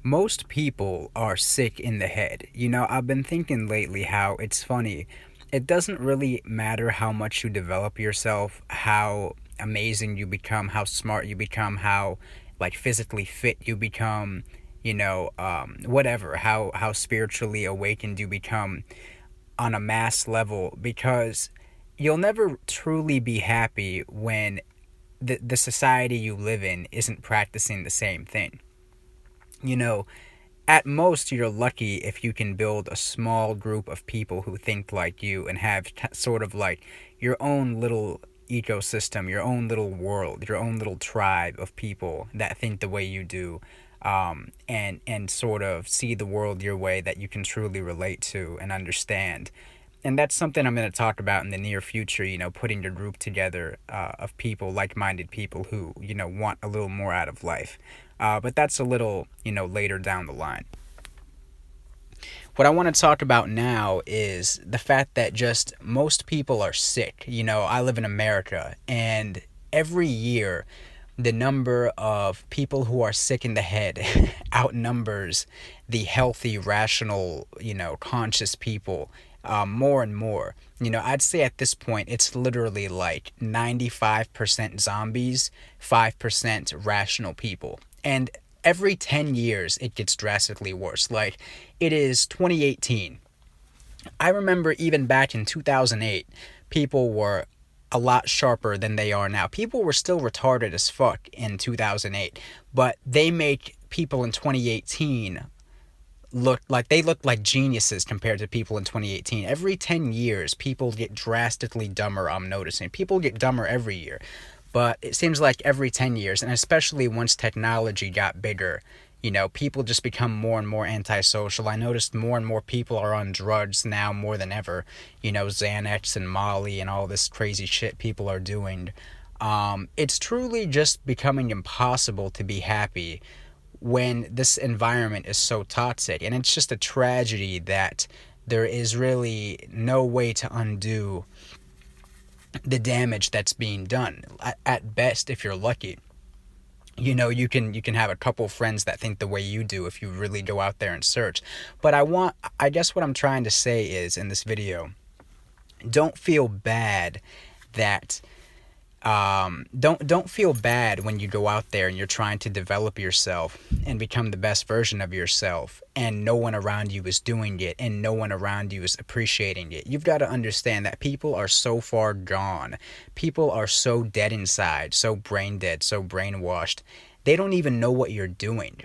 Most people are sick in the head. I've been thinking lately how it's funny. It doesn't really matter how much you develop yourself, how amazing you become, how smart you become, how like physically fit you become, whatever, how spiritually awakened you become on a mass level, because you'll never truly be happy when the society you live in isn't practicing the same thing. You know, at most, you're lucky if you can build a small group of people who think like you and have sort of like your own little ecosystem, your own little world, your own little tribe of people that think the way you do, and sort of see the world your way, that you can truly relate to and understand. And that's something I'm going to talk about in the near future, putting your group together of people, like-minded people who, want a little more out of life. But that's a little, later down the line. What I want to talk about now is the fact that just most people are sick. I live in America, and every year the number of people who are sick in the head outnumbers the healthy, rational, conscious people more and more. I'd say at this point it's literally like 95% zombies, 5% rational people. And every 10 years it gets drastically worse. Like, it is 2018. I remember even back in 2008, people were a lot sharper than they are now. People were still retarded as fuck in 2008, but they make people in 2018 look like geniuses compared to people in 2018. Every 10 years, people get drastically dumber. I'm noticing people get dumber every year, but it seems like every 10 years, and especially once technology got bigger, people just become more and more antisocial. I noticed more and more people are on drugs now more than ever. Xanax and Molly and all this crazy shit people are doing. It's truly just becoming impossible to be happy when this environment is so toxic. And it's just a tragedy that there is really no way to undo the damage that's being done. At best, if you're lucky, you can have a couple friends that think the way you do if you really go out there and search. But I guess what I'm trying to say is, in this video, don't feel bad that don't feel bad when you go out there and you're trying to develop yourself and become the best version of yourself, and no one around you is doing it and no one around you is appreciating it. You've got to understand that people are so far gone. People are so dead inside, so brain dead, so brainwashed. They don't even know what you're doing.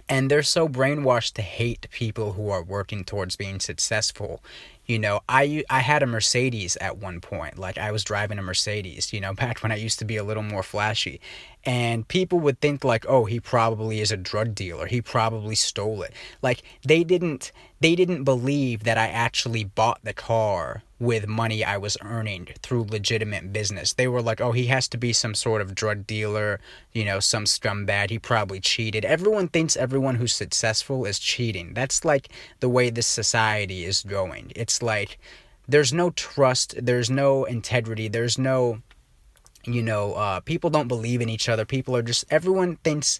And they're so brainwashed to hate people who are working towards being successful. I had a Mercedes at one point. Like, I was driving a Mercedes, back when I used to be a little more flashy. And people would think like, oh, he probably is a drug dealer. He probably stole it. Like, they didn't believe that I actually bought the car with money I was earning through legitimate business. They were like, oh, he has to be some sort of drug dealer, some scumbag. He probably cheated. Everyone thinks everyone who's successful is cheating. That's like the way this society is going. It's like there's no trust, there's no integrity, there's no, people don't believe in each other. People are just, everyone thinks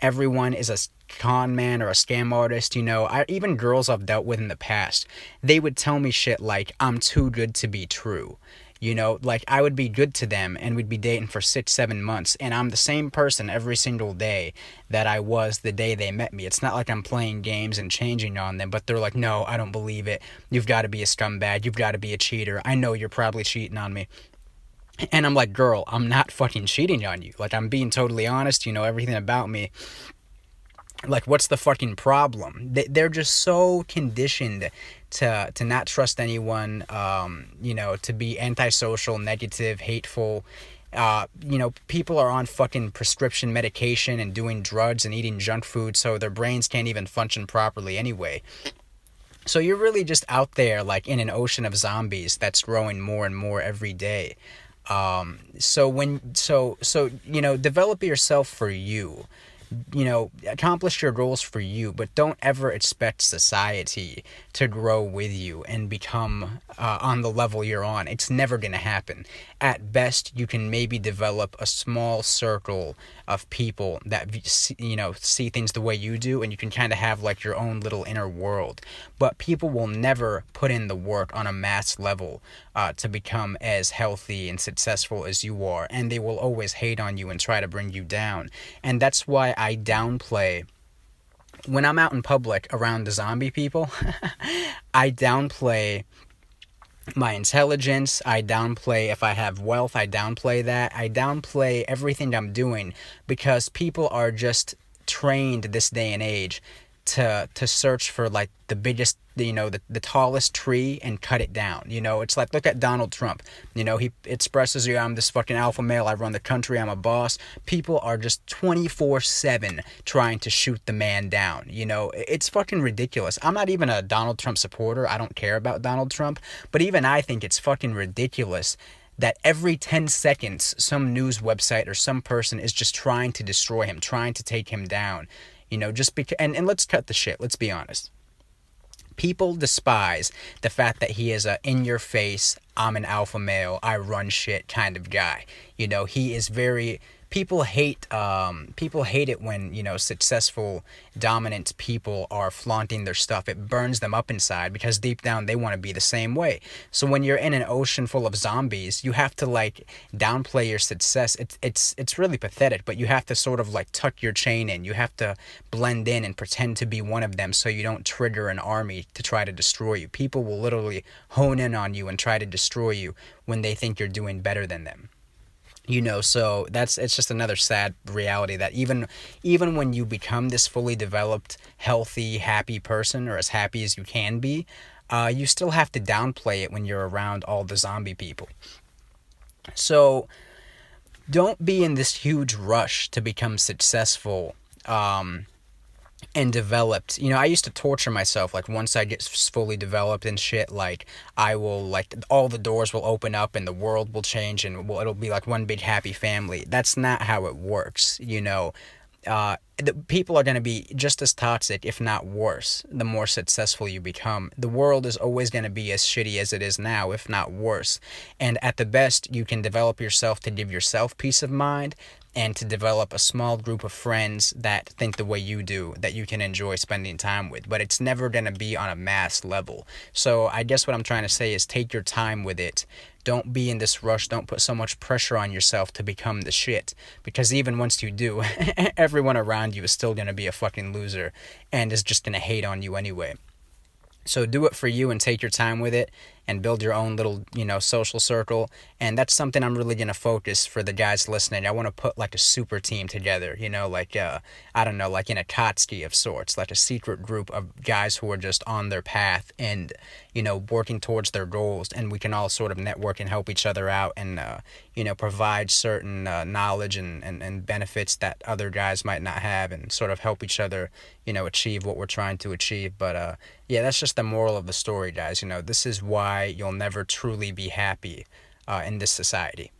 everyone is a con man or a scam artist. Even girls I've dealt with in the past, they would tell me shit like, I'm too good to be true. Like, I would be good to them and we'd be dating for 6-7 months, and I'm the same person every single day that I was the day they met me. It's not like I'm playing games and changing on them, but they're like, no, I don't believe it. You've got to be a scumbag. You've got to be a cheater. I know you're probably cheating on me. And I'm like, girl, I'm not fucking cheating on you. Like, I'm being totally honest. everything about me. Like, what's the fucking problem? They're just so conditioned to not trust anyone, to be antisocial, negative, hateful. People are on fucking prescription medication and doing drugs and eating junk food, so their brains can't even function properly anyway. So you're really just out there, like, in an ocean of zombies that's growing more and more every day. So develop yourself for you. accomplish your goals for you, but don't ever expect society to grow with you and become on the level you're on. It's never going to happen. At best, you can maybe develop a small circle of people that see things the way you do, and you can kind of have like your own little inner world. But people will never put in the work on a mass level to become as healthy and successful as you are, and they will always hate on you and try to bring you down. And that's why I downplay when I'm out in public around the zombie people. I downplay my intelligence. I downplay if I have wealth. I downplay that. I downplay everything I'm doing because people are just trained this day and age to search for like the biggest, the tallest tree and cut it down. It's like, look at Donald Trump. He expresses, I'm this fucking alpha male, I run the country, I'm a boss. People are just 24/7 trying to shoot the man down. It's fucking ridiculous. I'm not even a Donald Trump supporter. I don't care about Donald Trump, but even I think it's fucking ridiculous that every 10 seconds some news website or some person is just trying to destroy him, trying to take him down. Just because, and let's cut the shit. Let's be honest. People despise the fact that he is a in-your-face, I'm an alpha male, I run shit kind of guy. He is very. People hate it when, successful, dominant people are flaunting their stuff. It burns them up inside because deep down they want to be the same way. So when you're in an ocean full of zombies, you have to like downplay your success. It's really pathetic, but you have to sort of like tuck your chain in. You have to blend in and pretend to be one of them so you don't trigger an army to try to destroy you. People will literally hone in on you and try to destroy you when they think you're doing better than them. So it's just another sad reality that even when you become this fully developed, healthy, happy person, or as happy as you can be, you still have to downplay it when you're around all the zombie people. So don't be in this huge rush to become successful, and developed. I used to torture myself, like once I get fully developed and shit, like I will, like all the doors will open up and the world will change and it'll be like one big happy family. That's not how it works. The people are going to be just as toxic, if not worse, the more successful you become. The world is always going to be as shitty as it is now, if not worse. And at the best, you can develop yourself to give yourself peace of mind and to develop a small group of friends that think the way you do, that you can enjoy spending time with. But it's never going to be on a mass level. So I guess what I'm trying to say is take your time with it. Don't be in this rush. Don't put so much pressure on yourself to become the shit. Because even once you do, everyone around you is still going to be a fucking loser and is just going to hate on you anyway. So do it for you and take your time with it and build your own little, social circle. And that's something I'm really going to focus for the guys listening. I want to put like a super team together, like, I don't know, like in a Kotsky of sorts, like a secret group of guys who are just on their path and, working towards their goals. And we can all sort of network and help each other out and, provide certain knowledge and benefits that other guys might not have and sort of help each other, achieve what we're trying to achieve. But, yeah, that's just the moral of the story, guys. This is why you'll never truly be happy in this society.